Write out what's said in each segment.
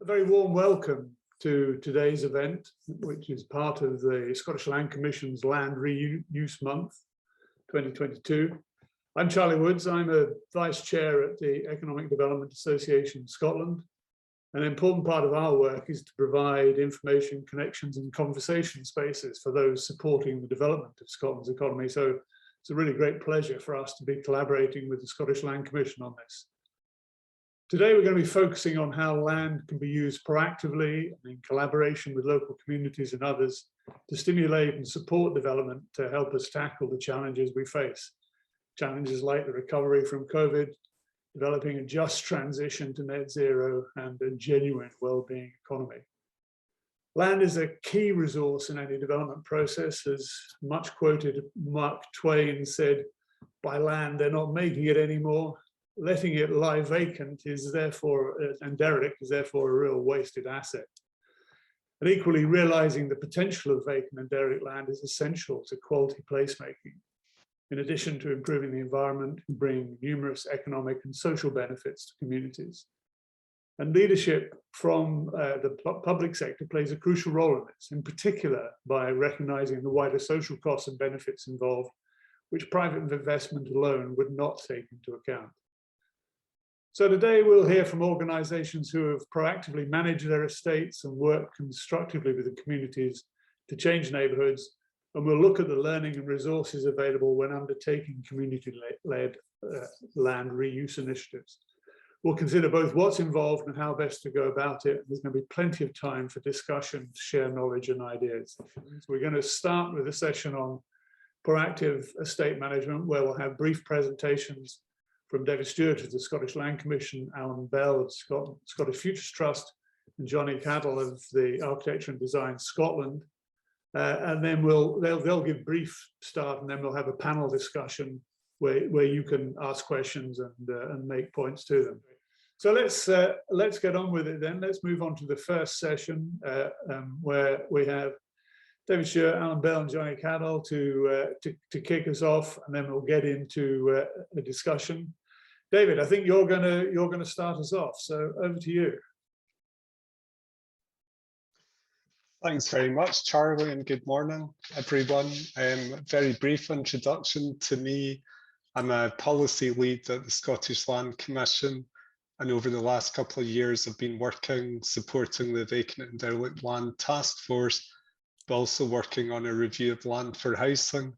A very warm welcome to today's event, which is part of the Scottish Land Commission's Land Reuse Month 2022. I'm Charlie Woods. I'm a Vice Chair at the Economic Development Association Scotland. An important part of our work is to provide information, connections and conversation spaces for those supporting the development of Scotland's economy. So it's a really great pleasure for us to be collaborating with the Scottish Land Commission on this. Today, we're going to be focusing on how land can be used proactively and in collaboration with local communities and others to stimulate and support development to help us tackle the challenges we face. Challenges like the recovery from COVID, developing a just transition to net zero, and a genuine well-being economy. Land is a key resource in any development process. As much quoted Mark Twain said, "By land, they're not making it anymore. Letting it lie vacant is therefore, and derelict is therefore a real wasted asset." And equally, realizing the potential of vacant and derelict land is essential to quality placemaking. In addition to improving the environment, and bring numerous economic and social benefits to communities. And leadership from the public sector plays a crucial role in this, in particular by recognizing the wider social costs and benefits involved, which private investment alone would not take into account. So today we'll hear from organisations who have proactively managed their estates and worked constructively with the communities to change neighbourhoods, and we'll look at the learning and resources available when undertaking community-led land reuse initiatives. We'll consider both what's involved and how best to go about it. There's going to be plenty of time for discussion to share knowledge and ideas. So we're going to start with a session on proactive estate management, where we'll have brief presentations from David Stewart of the Scottish Land Commission, Alan Bell of Scottish Futures Trust, and Johnny Cadell of the Architecture and Design Scotland. And then they'll give brief start, and then we'll have a panel discussion where you can ask questions and make points to them. So let's get on with it then. Let's move on to the first session where we have David Stewart, Alan Bell and Johnny Cadell to kick us off, and then we'll get into a discussion. David, I think you're gonna start us off, so over to you. Thanks very much, Charlie, and good morning, everyone. Very brief introduction to me. I'm a policy lead at the Scottish Land Commission, and over the last couple of years, I've been supporting the Vacant and Derelict Land Task Force, but also working on a review of land for housing,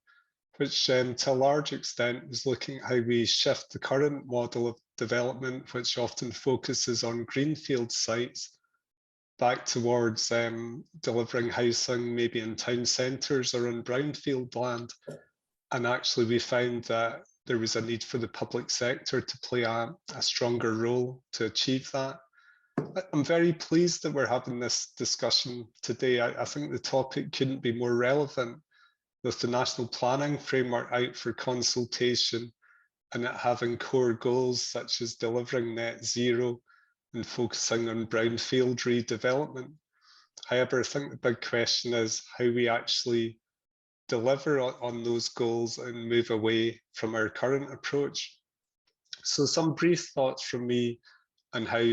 which to a large extent is looking at how we shift the current model of development, which often focuses on greenfield sites, back towards delivering housing maybe in town centres or on brownfield land. And actually we found that there was a need for the public sector to play a stronger role to achieve that. I'm very pleased that we're having this discussion today. I think the topic couldn't be more relevant, with the National Planning Framework out for consultation and it having core goals such as delivering net zero and focusing on brownfield redevelopment. However, I think the big question is how we actually deliver on those goals and move away from our current approach. So some brief thoughts from me on how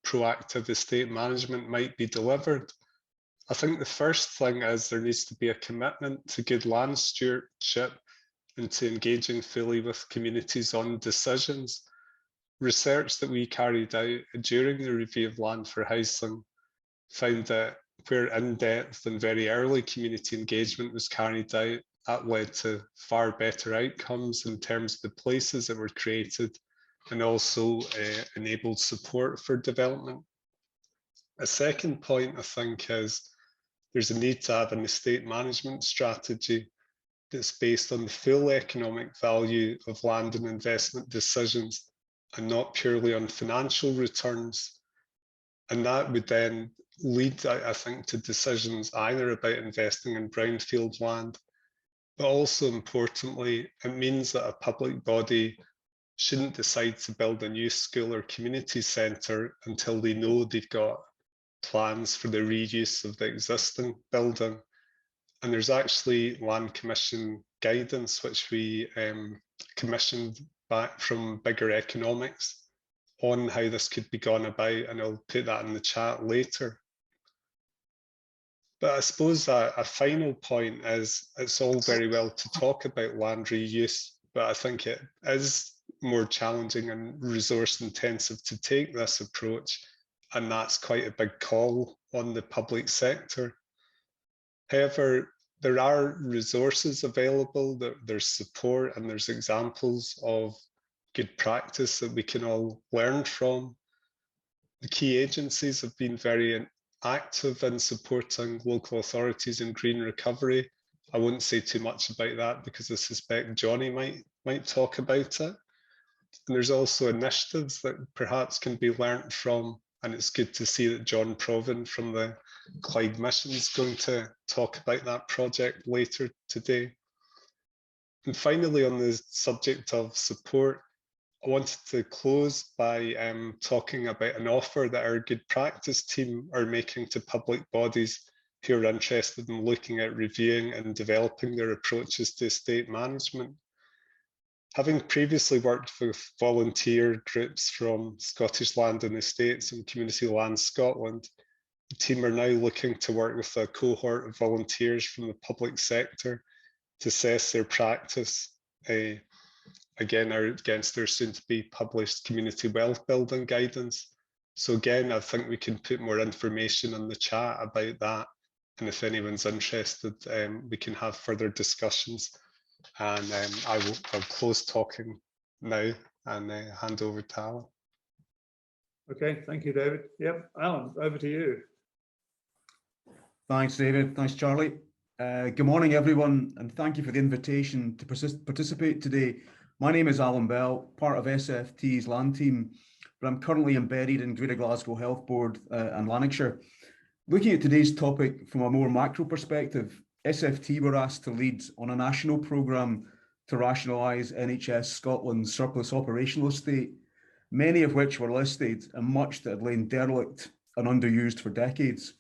proactive estate management might be delivered. I think the first thing is there needs to be a commitment to good land stewardship and to engaging fully with communities on decisions. Research that we carried out during the review of land for housing found that where in-depth and very early community engagement was carried out, that led to far better outcomes in terms of the places that were created and also enabled support for development. A second point, I think, is there's a need to have an estate management strategy that's based on the full economic value of land and investment decisions and not purely on financial returns. And that would then lead, I think, to decisions either about investing in brownfield land, but also importantly, it means that a public body shouldn't decide to build a new school or community centre until they know they've got plans for the reuse of the existing building. And there's actually Land Commission guidance, which we commissioned back from Bigger Economics on how this could be gone about, and I'll put that in the chat later. But I suppose a final point is it's all very well to talk about land reuse, but I think it is more challenging and resource intensive to take this approach, and that's quite a big call on the public sector. However, there are resources available, there's support, and there's examples of good practice that we can all learn from. The key agencies have been very active in supporting local authorities in green recovery. I won't say too much about that because I suspect Johnny might talk about it. And there's also initiatives that perhaps can be learnt from, and it's good to see that John Proven from the Clyde Mission is going to talk about that project later today. And finally, on the subject of support, I wanted to close by talking about an offer that our good practice team are making to public bodies who are interested in looking at reviewing and developing their approaches to estate management. Having previously worked with volunteer groups from Scottish Land and Estates and Community Land Scotland, the team are now looking to work with a cohort of volunteers from the public sector to assess their practice, again, against their soon-to-be published community wealth building guidance. So again, I think we can put more information in the chat about that. And if anyone's interested, we can have further discussions. And I'll close talking now and hand over to Alan. Okay, thank you, David. Yep, Alan, over to you. Thanks, David. Thanks, Charlie. Good morning, everyone, and thank you for the invitation to participate today. My name is Alan Bell, part of SFT's land team, but I'm currently embedded in Greater Glasgow Health Board and Lanarkshire. Looking at today's topic from a more macro perspective, SFT were asked to lead on a national programme to rationalise NHS Scotland's surplus operational estate, many of which were listed and much that had lain derelict and underused for decades.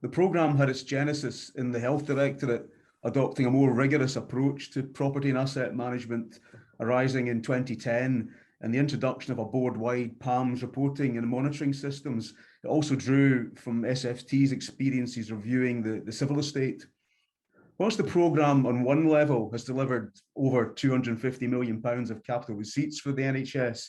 The programme had its genesis in the Health Directorate adopting a more rigorous approach to property and asset management arising in 2010 and the introduction of a board-wide PALMS reporting and monitoring systems. It also drew from SFT's experiences reviewing the civil estate. Whilst the programme on one level has delivered over £250 million of capital receipts for the NHS,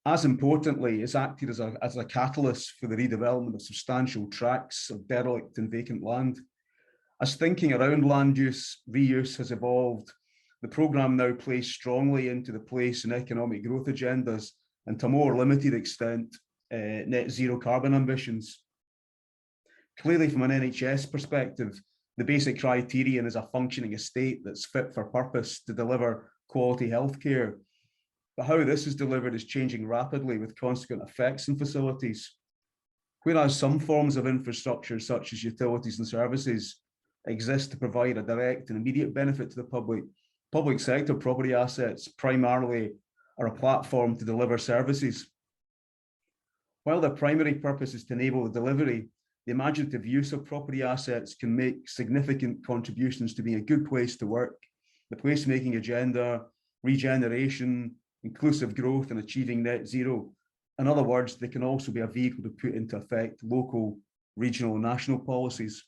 as importantly, it's acted as a catalyst for the redevelopment of substantial tracts of derelict and vacant land. As thinking around land use, reuse has evolved, the programme now plays strongly into the place and economic growth agendas and to a more limited extent, net zero carbon ambitions. Clearly, from an NHS perspective, the basic criterion is a functioning estate that's fit for purpose to deliver quality healthcare. But how this is delivered is changing rapidly with consequent effects in facilities. Whereas some forms of infrastructure, such as utilities and services, exist to provide a direct and immediate benefit to the public sector property assets primarily are a platform to deliver services. While their primary purpose is to enable the delivery, the imaginative use of property assets can make significant contributions to being a good place to work, the placemaking agenda, regeneration, inclusive growth, and achieving net zero. In other words, they can also be a vehicle to put into effect local, regional, and national policies.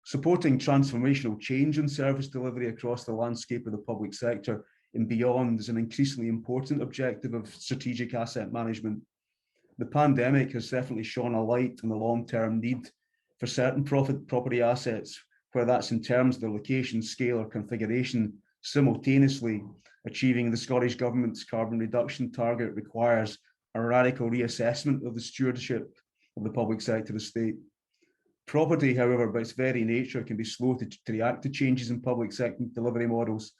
Supporting transformational change in service delivery across the landscape of the public sector and beyond is an increasingly important objective of strategic asset management. The pandemic has definitely shone a light on the long-term need for certain property assets, whether that's in terms of their location, scale, or configuration. Simultaneously, achieving the Scottish Government's carbon reduction target requires a radical reassessment of the stewardship of the public sector estate. Property, however, by its very nature, can be slow to react to changes in public sector delivery models,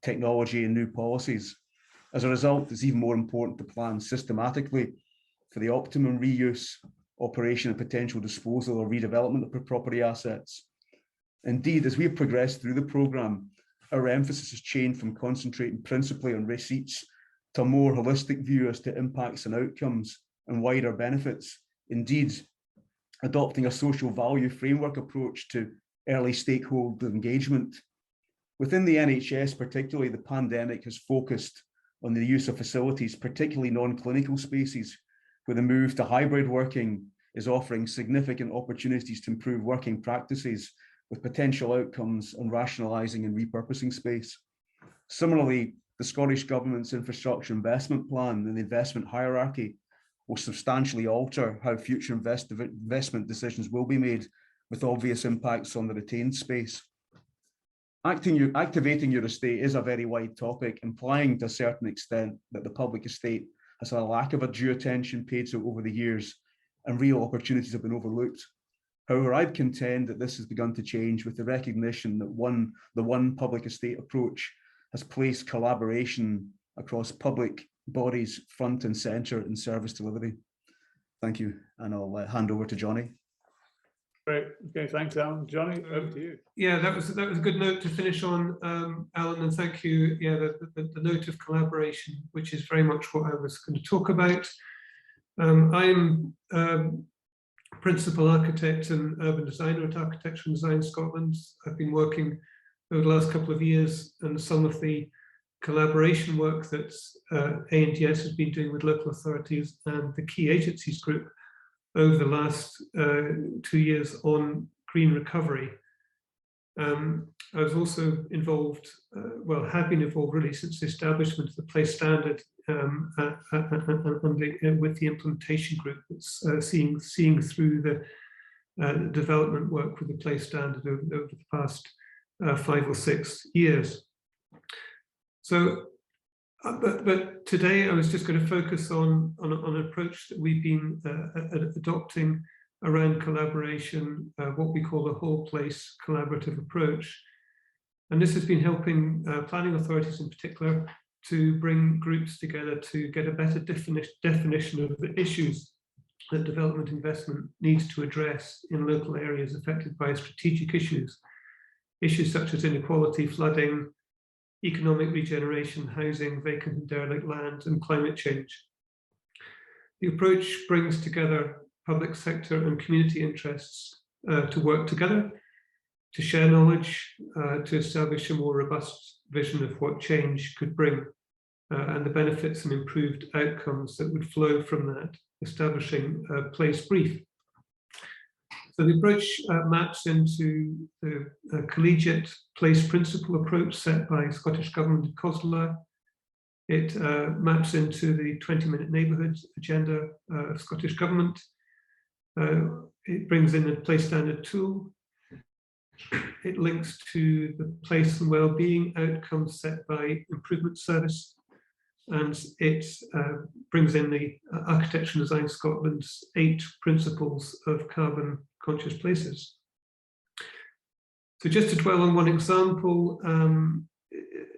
technology, and new policies. As a result, it's even more important to plan systematically for the optimum reuse, operation, and potential disposal or redevelopment of property assets. Indeed, as we have progressed through the programme, our emphasis has changed from concentrating principally on receipts to a more holistic view as to impacts and outcomes and wider benefits. Indeed, adopting a social value framework approach to early stakeholder engagement. Within the NHS particularly, the pandemic has focused on the use of facilities, particularly non-clinical spaces, where the move to hybrid working is offering significant opportunities to improve working practices with potential outcomes on rationalising and repurposing space. Similarly, the Scottish Government's infrastructure investment plan and the investment hierarchy will substantially alter how future investment decisions will be made, with obvious impacts on the retained space. Activating your estate is a very wide topic, implying to a certain extent that the public estate has had a lack of due attention paid to it over the years, and real opportunities have been overlooked. However, I'd contend that this has begun to change with the recognition that the one public estate approach has placed collaboration across public bodies front and centre in service delivery. Thank you, and I'll hand over to Johnny. Great. Okay, thanks, Alan. Johnny, over to you. Yeah, that was a good note to finish on, Alan, and thank you. Yeah, the note of collaboration, which is very much what I was going to talk about. I'm principal architect and urban designer at Architecture and Design Scotland. I've been working over the last couple of years, and some of the collaboration work that A&DS has been doing with local authorities and the key agencies group over the last 2 years on green recovery. I was also involved, well, have been involved really since the establishment of the place standard and with the implementation group that's seeing through the development work with the place standard over the past 5 or 6 years. So, but today I was just going to focus on an approach that we've been adopting around collaboration, what we call the whole place collaborative approach. And this has been helping planning authorities in particular to bring groups together to get a better definition of the issues that development investment needs to address in local areas affected by strategic issues. Issues such as inequality, flooding, economic regeneration, housing, vacant and derelict land, and climate change. The approach brings together public sector and community interests to work together, to share knowledge, to establish a more robust vision of what change could bring, and the benefits and improved outcomes that would flow from that, establishing a place brief. So the approach maps into the collegiate place principle approach set by Scottish Government and COSLA. It maps into the 20-minute neighbourhood agenda of Scottish Government. It brings in a place standard tool. It links to the place and well-being outcomes set by Improvement Service. And it brings in the Architecture and Design Scotland's 8 principles of carbon conscious places. So just to dwell on one example,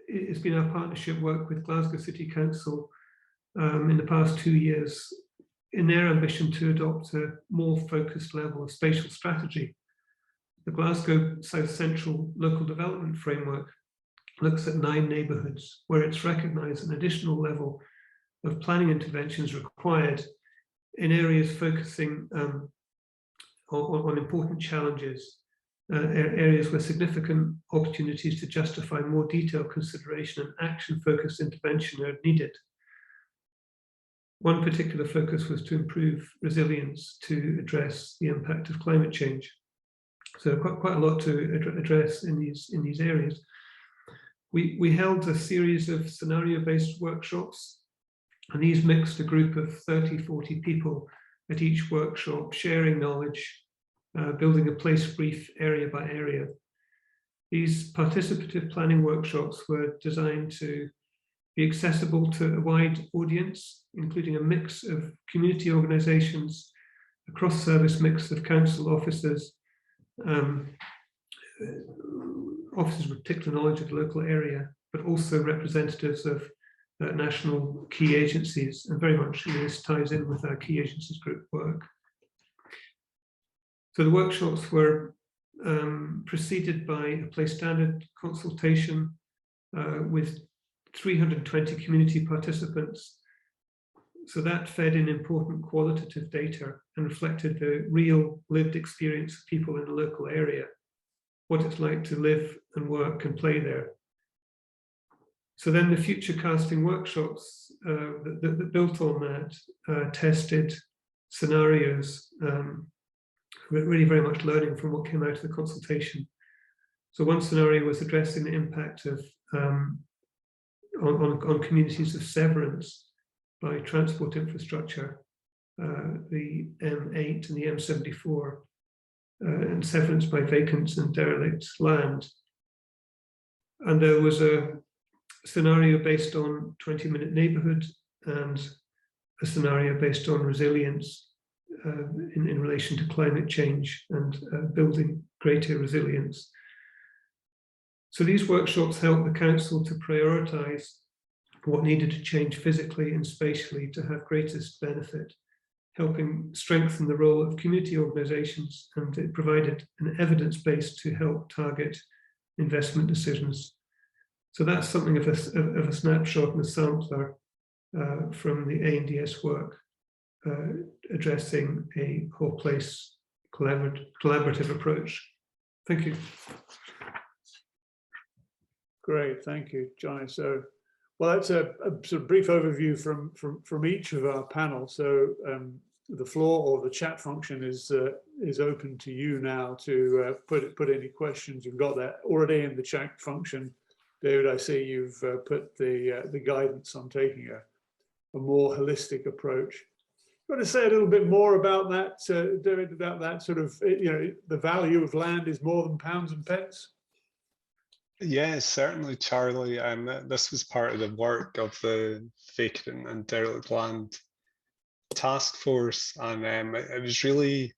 it's been our partnership work with Glasgow City Council in the past 2 years in their ambition to adopt a more focused level of spatial strategy. The Glasgow South Central Local Development Framework looks at 9 neighbourhoods where it's recognised an additional level of planning interventions required in areas focusing on important challenges, areas where significant opportunities to justify more detailed consideration and action-focused intervention are needed. One particular focus was to improve resilience to address the impact of climate change. So quite a lot to address in these areas. We held a series of scenario-based workshops, and these mixed a group of 30-40 people at each workshop, sharing knowledge, building a place brief area by area. These participative planning workshops were designed to be accessible to a wide audience, including a mix of community organisations, a cross-service mix of council officers, officers with particular knowledge of the local area, but also representatives of national key agencies, and very much this ties in with our key agencies group work. So the workshops were preceded by a place standard consultation with 320 community participants. So that fed in important qualitative data and reflected the real lived experience of people in the local area, what it's like to live and work and play there. So then the future casting workshops that built on that tested scenarios, really very much learning from what came out of the consultation. So one scenario was addressing the impact of on communities of severance by transport infrastructure, the M8 and the M74, and severance by vacant and derelict land. And there was a scenario based on 20-minute neighbourhood and a scenario based on resilience in relation to climate change and building greater resilience. So these workshops help the council to prioritise what needed to change physically and spatially to have greatest benefit, helping strengthen the role of community organisations, and it provided an evidence base to help target investment decisions. So that's something of a snapshot and a sampler from the A&DS work, addressing a whole place collaborative approach. Thank you. Great, thank you, Johnny. So, well, that's a sort of brief overview from each of our panel. So the floor or the chat function is open to you now to put any questions. You've got that already in the chat function. David, I see you've put the guidance on taking a more holistic approach. You want to say a little bit more about that, David, about that sort of, the value of land is more than pounds and pence? Yeah, certainly, Charlie. This was part of the work of the Vacant and Derelict Land Task Force, and it was really,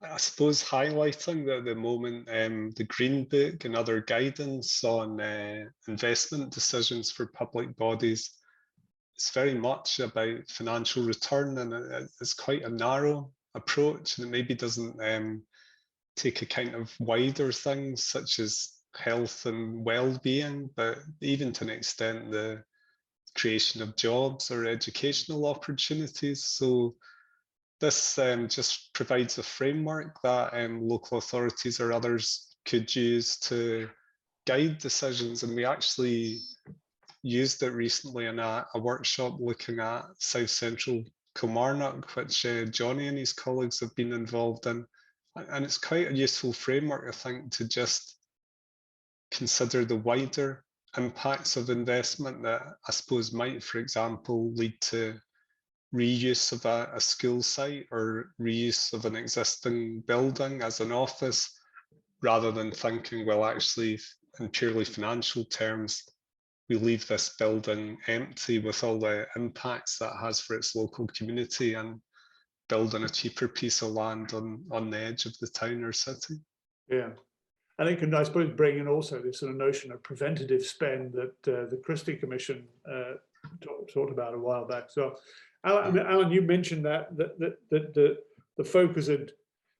I suppose, highlighting that at the moment the Green Book and other guidance on investment decisions for public bodies, it's very much about financial return, and it's quite a narrow approach, and it maybe doesn't take account of wider things such as health and well-being, but even to an extent the creation of jobs or educational opportunities. So this just provides a framework that local authorities or others could use to guide decisions, and we actually used it recently in a workshop looking at South Central Kilmarnock, which Johnny and his colleagues have been involved in, and it's quite a useful framework, I think, to just consider the wider impacts of investment that I suppose might, for example, lead to reuse of a school site or reuse of an existing building as an office, rather than thinking, well, actually, in purely financial terms, we leave this building empty with all the impacts that has for its local community and building a cheaper piece of land on the edge of the town or city. Yeah. And it can, I suppose, bring in also this sort of notion of preventative spend that the Christie Commission talked about a while back. So, Alan, you mentioned that the focus had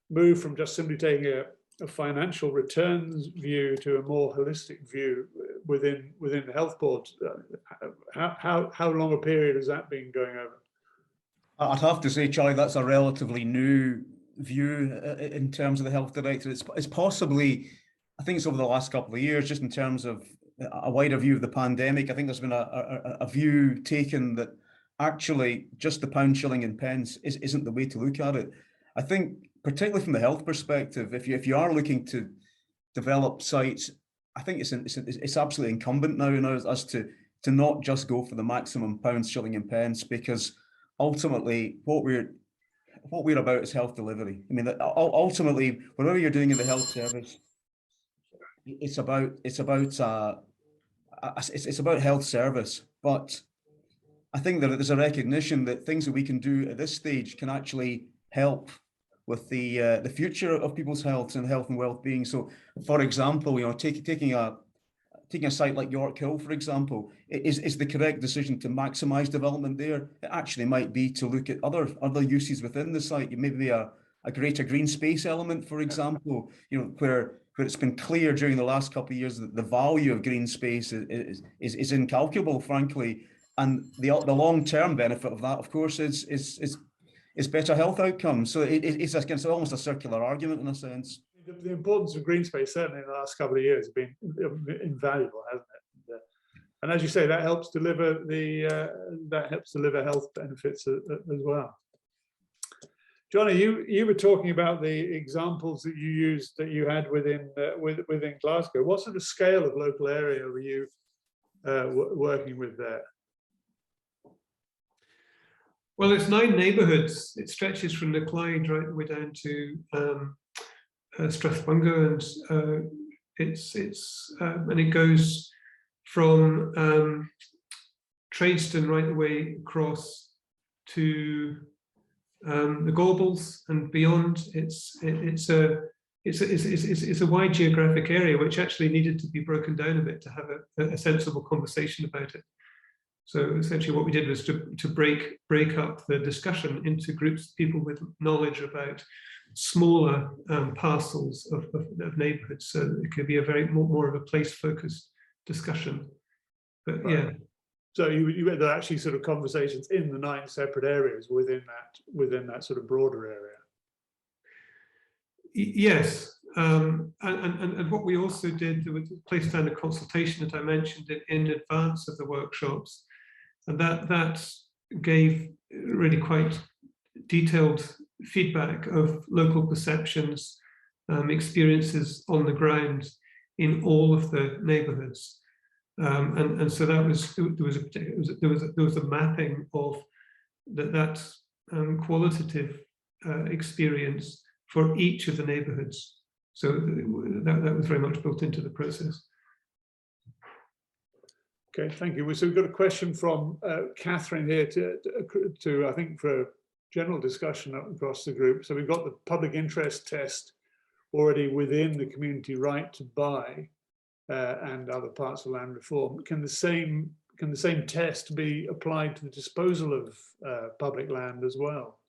moved from just simply taking a financial returns view to a more holistic view within the health boards. How long a period has that been going over? I'd have to say, Charlie, that's a relatively new view in terms of the health director. It's possibly, I think it's over the last couple of years, just in terms of a wider view of the pandemic. I think there's been a view taken that actually just the pound, shilling and pence isn't the way to look at it. I think particularly from the health perspective, if you are looking to develop sites, I think it's absolutely incumbent now as to not just go for the maximum pounds, shilling and pence, because ultimately what we're about is health delivery. I mean, ultimately, whatever you're doing in the health service, it's about health service. But I think that there's a recognition that things that we can do at this stage can actually help with the future of people's health and well-being. So, for example, taking a site like York Hill, for example, is the correct decision to maximise development there. It actually might be to look at other uses within the site. Maybe a greater green space element, for example, where it's been clear during the last couple of years that the value of green space is incalculable, frankly, and the long-term benefit of that, of course, is better health outcomes. So it's almost a circular argument in a sense. The importance of green space, certainly in the last couple of years, has been invaluable, hasn't it? And as you say, that helps deliver health benefits as well. Johnny, you were talking about the examples that you used, that you had within Glasgow. What sort of scale of local area were you working with there? Well, it's 9 neighbourhoods. It stretches from the Clyde right the way down to Strathbungo, and and it goes from Tradeston right the way across to the Gorbals and beyond. It's a wide geographic area which actually needed to be broken down a bit to have a sensible conversation about it. So essentially what we did was to break up the discussion into groups of people with knowledge about smaller parcels of neighbourhoods, so that it could be a more of a place-focused discussion. But right. Yeah. So you had actually sort of conversations in the 9 separate areas within that sort of broader area. Yes, and what we also did was place down a consultation that I mentioned in advance of the workshops, and that gave really quite detailed feedback of local perceptions, experiences on the ground in all of the neighbourhoods. And so that was there was a mapping of that qualitative experience for each of the neighbourhoods. So that was very much built into the process. Okay, thank you. So we've got a question from Catherine here to I think for a general discussion across the group. So we've got the public interest test already within the community right to buy. And other parts of land reform. Can the same test be applied to the disposal of public land as well?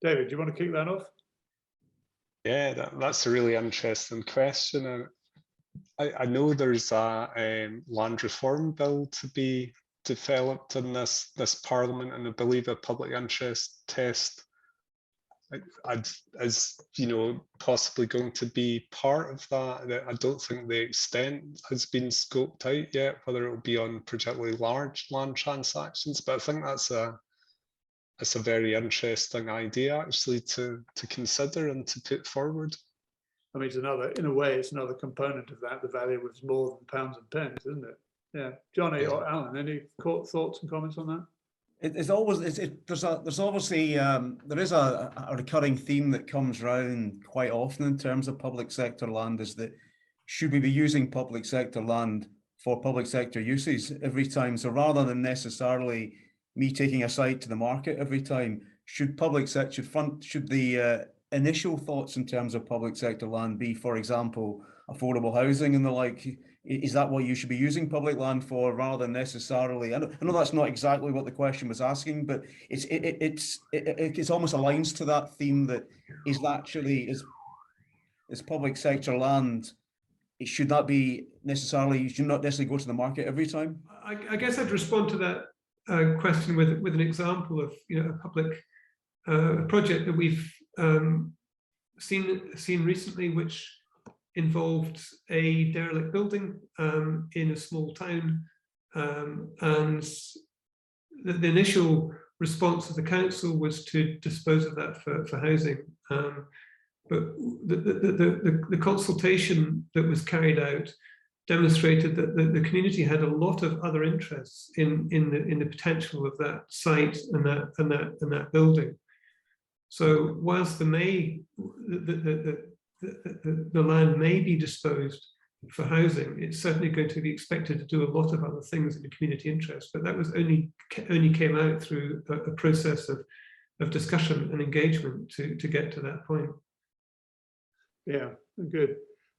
David, do you want to kick that off? Yeah, that's a really interesting question. I know there's a land reform bill to be developed in this Parliament, and I believe a public interest test is, possibly going to be part of that. I don't think the extent has been scoped out yet, whether it will be on particularly large land transactions, but I think that's a very interesting idea actually to consider and to put forward. I mean, in a way, it's another component of that. The value was more than pounds and pence, isn't it? Yeah. Johnny or Alan, any thoughts and comments on that? There's obviously there is a recurring theme that comes around quite often in terms of public sector land, is that should we be using public sector land for public sector uses every time? So rather than necessarily me taking a site to the market every time, should the initial thoughts in terms of public sector land be, for example, affordable housing and the like? Is that what you should be using public land for, rather than necessarily? I know that's not exactly what the question was asking, but it almost aligns to that theme, that is public sector land. It should not be necessarily. You should not necessarily go to the market every time. I guess I'd respond to that question with an example of a public project that we've seen recently, which involved a derelict building in a small town, and the initial response of the council was to dispose of that for housing, but the consultation that was carried out demonstrated that the community had a lot of other interests in the potential of that site and that building. So whilst the land may be disposed for housing, it's certainly going to be expected to do a lot of other things in the community interest. But that was only came out through a process of discussion and engagement to get to that point. Yeah, good.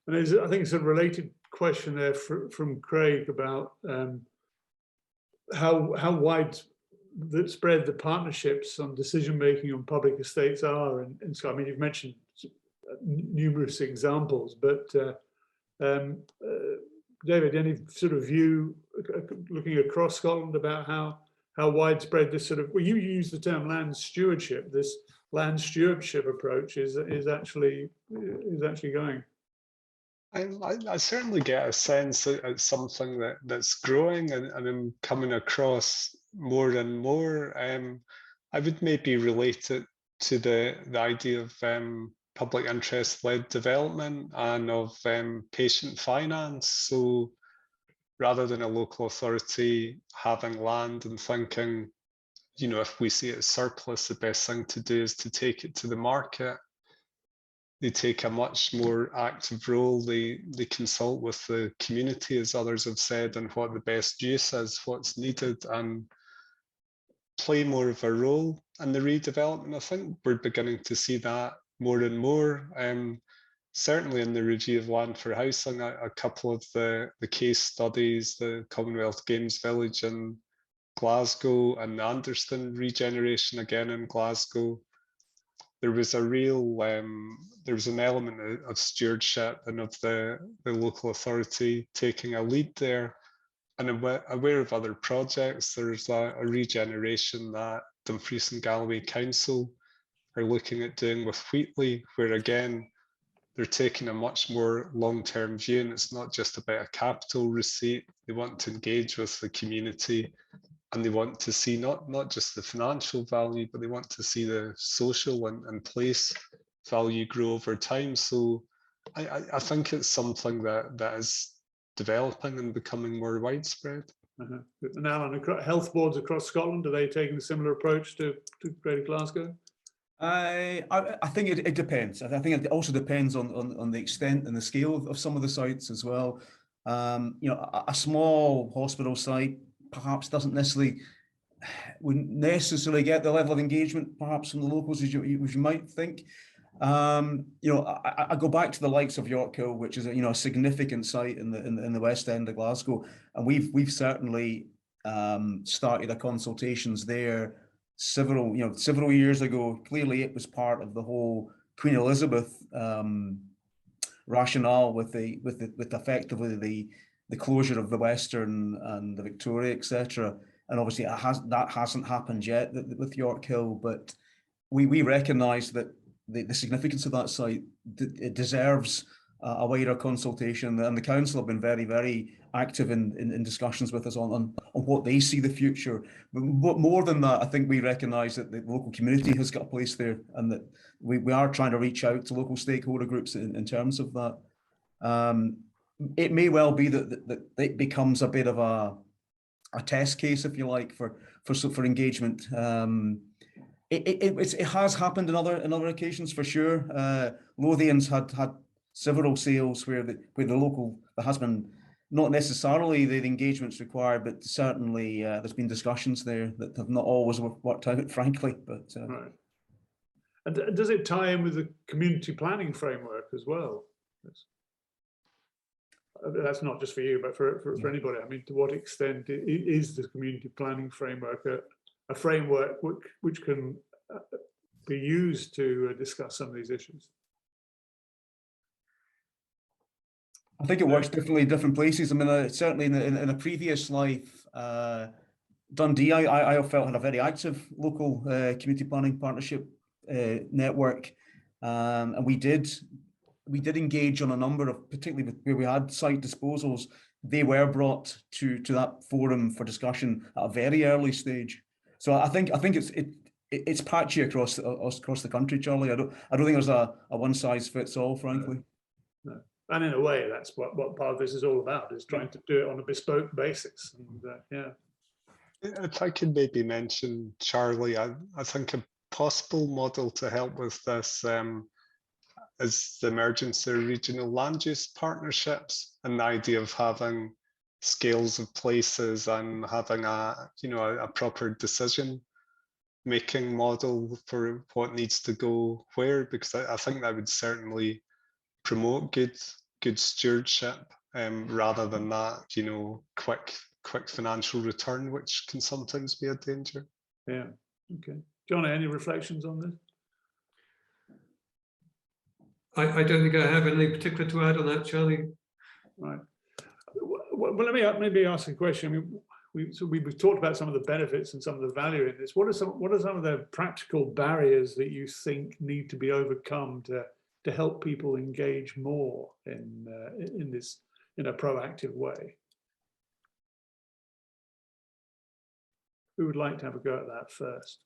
And there's, I think, it's a related question there from Craig about how widespread the partnerships on decision making on public estates are, and so I mean, you've mentioned numerous examples, but David, any sort of view looking across Scotland about how widespread this sort of, well, you use the term land stewardship, this land stewardship approach is actually going? I certainly get a sense that it's something that's growing and I'm coming across more and more. I would maybe relate it to the idea of public interest-led development and of patient finance. So rather than a local authority having land and thinking, you know, if we see it as surplus, the best thing to do is to take it to the market. They take a much more active role. They consult with the community, as others have said, on what the best use is, what's needed, and play more of a role in the redevelopment. I think we're beginning to see that more and more. Certainly in the review of land for housing, a couple of the case studies, the Commonwealth Games Village in Glasgow and the Anderston regeneration again in Glasgow, there was a real, there was an element of stewardship and of the local authority taking a lead there. And aware of other projects, there's a regeneration that Dumfries and Galloway Council are looking at doing with Wheatley, where again, they're taking a much more long-term view, and it's not just about a capital receipt. They want to engage with the community, and they want to see not just the financial value, but they want to see the social and place value grow over time. So I think it's something that is developing and becoming more widespread. And Alan, health boards across Scotland, are they taking a similar approach to Greater Glasgow? I think it depends. I think it also depends on the extent and the scale of some of the sites as well. You know, a small hospital site perhaps wouldn't necessarily get the level of engagement perhaps from the locals as you might think. You know, I go back to the likes of Yorkhill, which is a significant site in the West End of Glasgow, and we've certainly started the consultations there several years ago. Clearly, it was part of the whole Queen Elizabeth rationale with effectively the closure of the Western and the Victoria, etc. And obviously, that hasn't happened yet with Yorkhill, but we recognise that the significance of that site, it deserves a wider consultation, and the council have been very, very active in discussions with us on what they see the future. But more than that, I think we recognise that the local community has got a place there, and that we are trying to reach out to local stakeholder groups in terms of that. It may well be that it becomes a bit of a test case, if you like, for engagement. It has happened in other occasions for sure. Lothians had several sales where the local, there has been not necessarily the engagements required, but certainly there's been discussions there that have not always worked out, frankly. But right. And does it tie in with the community planning framework as well? That's not just for you, but for anybody. I mean, to what extent is the community planning framework a framework which can be used to discuss some of these issues? I think it works differently in different places. I mean, certainly in a previous life, Dundee, I felt had a very active local community planning partnership network, and we did engage on a number of, particularly where we had site disposals. They were brought to that forum for discussion at a very early stage. So I think it's patchy across the country, Charlie. I don't think there's a one size fits all, frankly. No. And in a way, that's what part of this is all about, is trying to do it on a bespoke basis. And yeah. If I could maybe mention, Charlie, I think a possible model to help with this is the emergence of regional land use partnerships, and the idea of having scales of places and having a proper decision making model for what needs to go where, because I think that would certainly promote good stewardship rather than that quick financial return, which can sometimes be a danger. Yeah. Okay. Johnny, any reflections on this? I don't think I have anything particular to add on that, Charlie. Right. Well, let me maybe ask a question. I mean, we've talked about some of the benefits and some of the value in this. What are some of the practical barriers that you think need to be overcome to to help people engage more in this in a proactive way? Who would like to have a go at that first?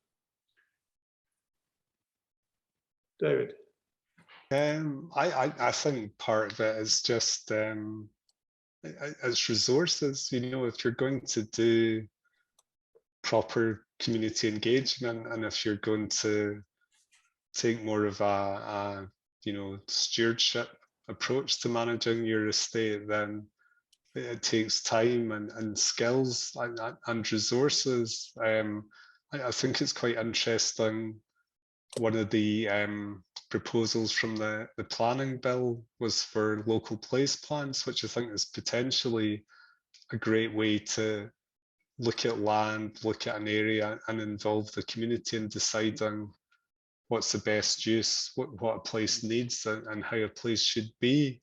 David. I think part of it is just as resources. You know, if you're going to do proper community engagement, and if you're going to take more of a you know, stewardship approach to managing your estate, then it takes time and skills and resources. I think it's quite interesting. One of the proposals from the planning bill was for local place plans, which I think is potentially a great way to look at land, look at an area, and involve the community in deciding what's the best use, what a place needs, and how a place should be.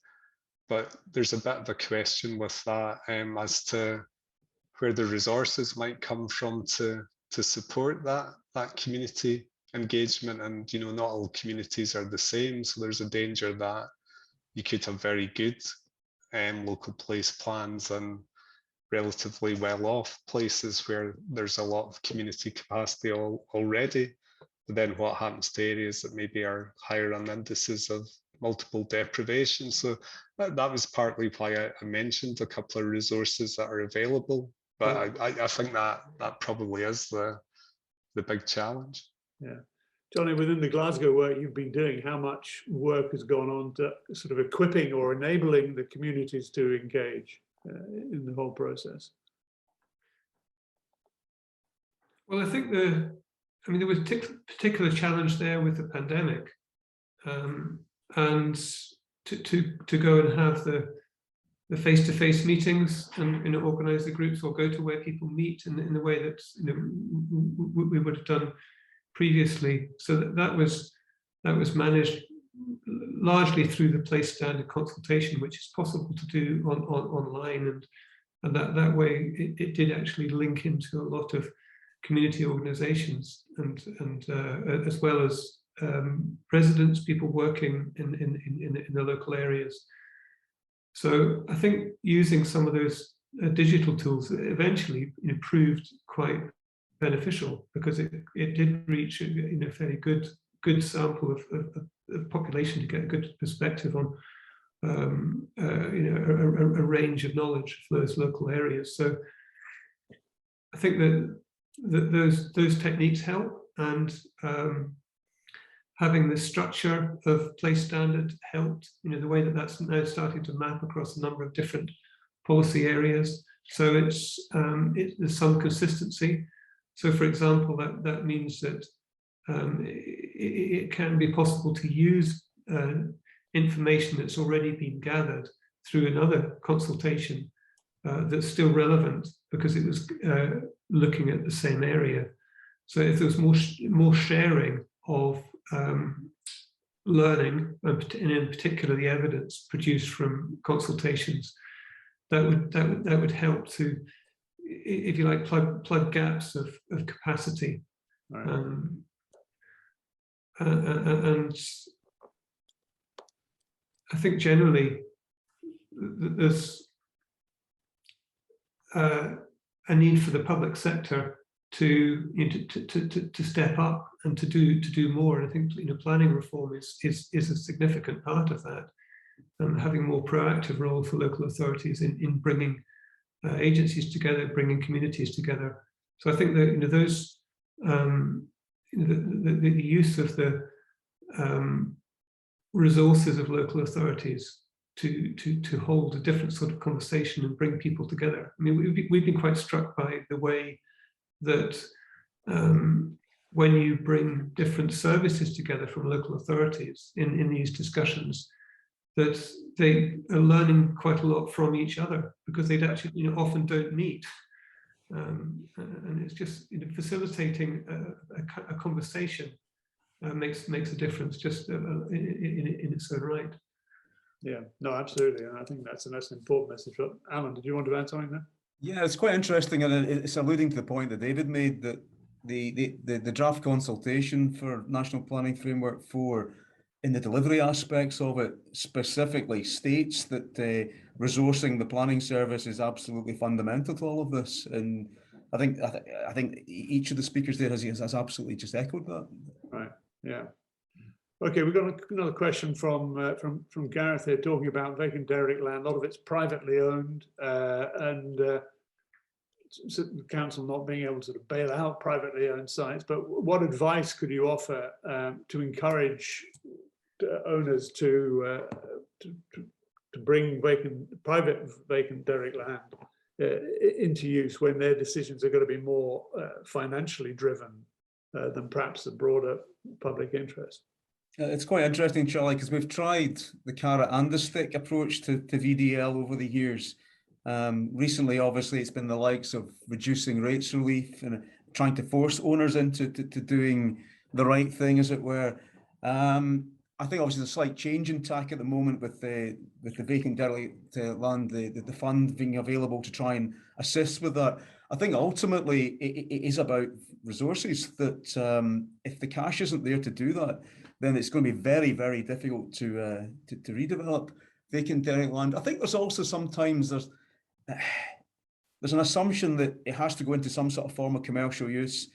But there's a bit of a question with that as to where the resources might come from to support that community engagement. And you know, not all communities are the same, so there's a danger that you could have very good local place plans and relatively well-off places where there's a lot of community capacity already. But then what happens to areas that maybe are higher on indices of multiple deprivation? So that was partly why I mentioned a couple of resources that are available. But I think that probably is the big challenge. Yeah. Johnny, within the Glasgow work you've been doing, how much work has gone on to sort of equipping or enabling the communities to engage in the whole process? Well, I think there was a particular challenge there with the pandemic, and to go and have the face-to-face meetings and, you know, organize the groups or go to where people meet in the way that, you know, we would have done previously. So that was managed largely through the place standard consultation, which is possible to do online, and that way it did actually link into a lot of community organizations and as well as residents, people working in the local areas. So I think using some of those digital tools eventually, you know, proved quite beneficial, because it did reach, you know, a fairly good sample of population to get a good perspective on you know, a range of knowledge for those local areas. So I think that those techniques help, and having the structure of place standard helped, you know, the way that that's now starting to map across a number of different policy areas. So there's some consistency. So for example, that means that it can be possible to use information that's already been gathered through another consultation that's still relevant because it was looking at the same area. So if there was more sharing of learning, and in particular the evidence produced from consultations, that would help to, if you like, plug gaps of capacity. Right. And I think generally there's a need for the public sector to, you know, to step up and to do more. And I think, you know, planning reform is a significant part of that, and having a more proactive role for local authorities in bringing agencies together, bringing communities together. So I think that, you know, those the use of the resources of local authorities to hold a different sort of conversation and bring people together. I mean, we've been quite struck by the way that when you bring different services together from local authorities in these discussions, that they are learning quite a lot from each other, because they'd actually, you know, often don't meet. And it's just, you know, facilitating a conversation makes a difference just in its own right. Yeah, no, absolutely. And I think that's an important message. Alan, did you want to add something there? Yeah, it's quite interesting, and it's alluding to the point that David made, that the draft consultation for National Planning Framework 4 in the delivery aspects of it, specifically states that resourcing the planning service is absolutely fundamental to all of this. And I think each of the speakers there has absolutely just echoed that. Right. Yeah. Okay, we've got another question from Gareth here, talking about vacant derelict land. A lot of it's privately owned, and the council not being able to sort of bail out privately owned sites. But what advice could you offer to encourage owners to bring private vacant derelict land into use when their decisions are going to be more financially driven than perhaps the broader public interest? It's quite interesting, Charlie, because we've tried the carrot and the stick approach to VDL over the years. Recently, obviously, it's been the likes of reducing rates relief and trying to force owners into doing the right thing, as it were. I think obviously there's a slight change in tack at the moment with the vacant derelict land, the fund being available to try and assist with that. I think ultimately it is about resources, that if the cash isn't there to do that, then it's going to be very, very difficult to redevelop vacant derelict land. I think there's also sometimes there's an assumption that it has to go into some sort of form of commercial use.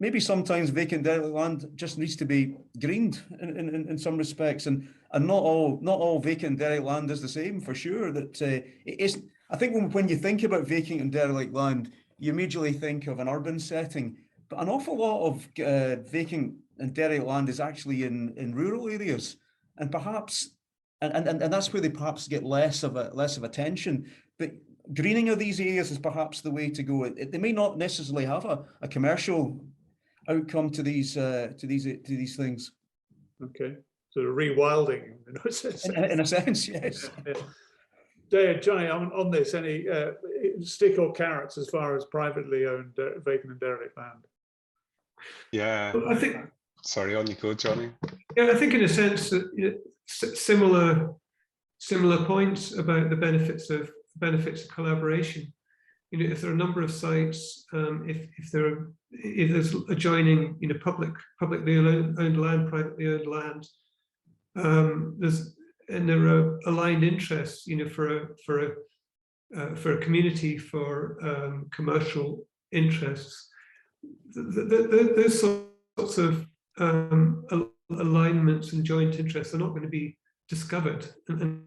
Maybe sometimes vacant derelict land just needs to be greened in some respects, and not all vacant derelict land is the same, for sure. That it is. I think when you think about vacant and derelict land, you immediately think of an urban setting, but an awful lot of vacant and derelict land is actually in rural areas, and perhaps and that's where they perhaps get less of attention. But greening of these areas is perhaps the way to go. They may not necessarily have a commercial outcome to these things. Okay, so rewilding in a sense. In a sense, yes. Yeah. Dave, Johnny, on this, any stick or carrots as far as privately owned vacant and derelict land? Yeah, I think. Sorry, on you go, Johnny. Yeah, I think in a sense that similar points about the benefits of collaboration. You know, if there are a number of there if there's adjoining, you know, publicly owned land, privately owned land, there are aligned interests, you know, for a community, for commercial interests. Those sorts of alignments and joint interests are not going to be discovered and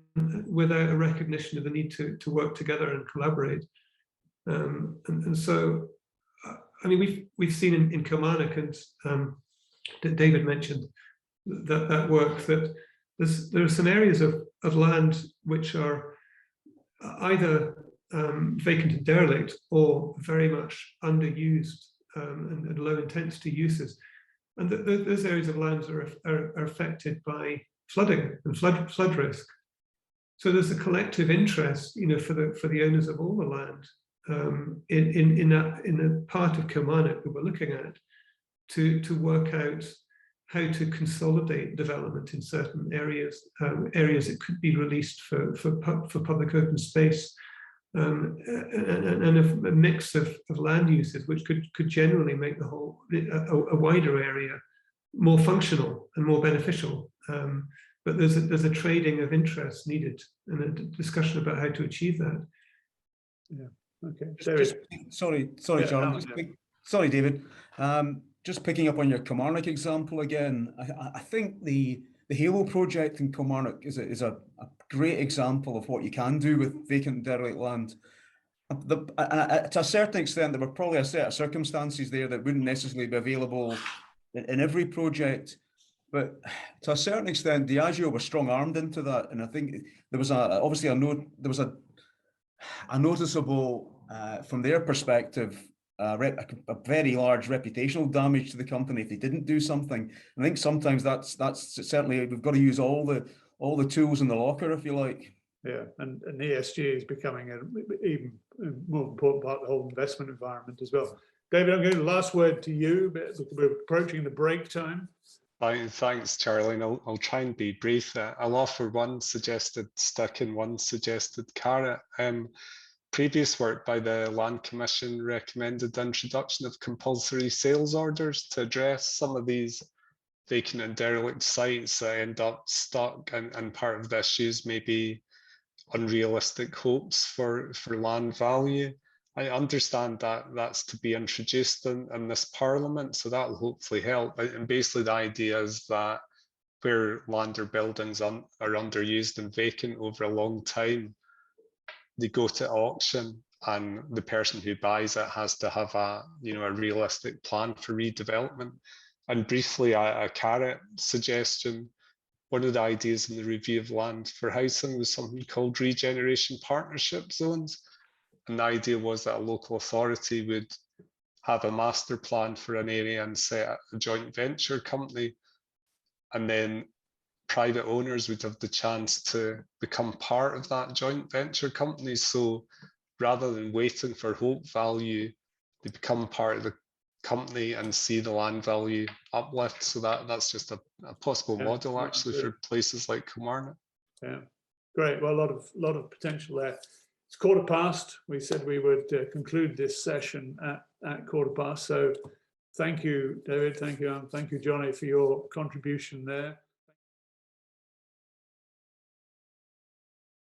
without a recognition of the need to work together and collaborate. And so, I mean, we've seen in Kilmarnock, and that David mentioned that work, that there are some areas of land which are either vacant and derelict or very much underused and low intensity uses. And those areas of lands are affected by flooding and flood risk. So there's a collective interest, you know, for the owners of all the land in the part of Kilmarnock that we're looking at, to work out how to consolidate development in certain areas, areas that could be released for public open space, and a mix of land uses, which could generally make the whole a wider area more functional and more beneficial. But there's a trading of interests needed and a discussion about how to achieve that. Yeah. Okay. Sorry, Yeah, John. Sorry, David. Just picking up on your Kilmarnock example again, I think the Halo project in Kilmarnock is a great example of what you can do with vacant and derelict land. To a certain extent, there were probably a set of circumstances there that wouldn't necessarily be available in every project, but to a certain extent, Diageo were strong-armed into that, and I think there was a noticeable, from their perspective, a very large reputational damage to the company if they didn't do something. I think sometimes that's certainly, we've got to use all the tools in the locker, if you like. Yeah, and ESG is becoming an even more important part of the whole investment environment as well. David, I'm going to last word to you, but we're approaching the break time. Thanks, Charlie, and I'll try and be brief. I'll offer one suggested stick and one suggested carrot. Previous work by the Land Commission recommended the introduction of compulsory sales orders to address some of these vacant and derelict sites that end up stuck, and part of the issues may be unrealistic hopes for land value. I understand that that's to be introduced in this Parliament, so that will hopefully help. And basically the idea is that where land or buildings are underused and vacant over a long time, they go to auction, and the person who buys it has to have a realistic plan for redevelopment. And briefly, a carrot suggestion. One of the ideas in the review of land for housing was something called regeneration partnership zones. And the idea was that a local authority would have a master plan for an area and set up a joint venture company. And then private owners would have the chance to become part of that joint venture company. So rather than waiting for hope value, they become part of the company and see the land value uplift. So that's just a possible model actually for places like Kilmarnock. Yeah, great. Well, a lot of potential there. It's 15:15. We said we would conclude this session at 15:15. So thank you, David. Thank you, Johnny, for your contribution there.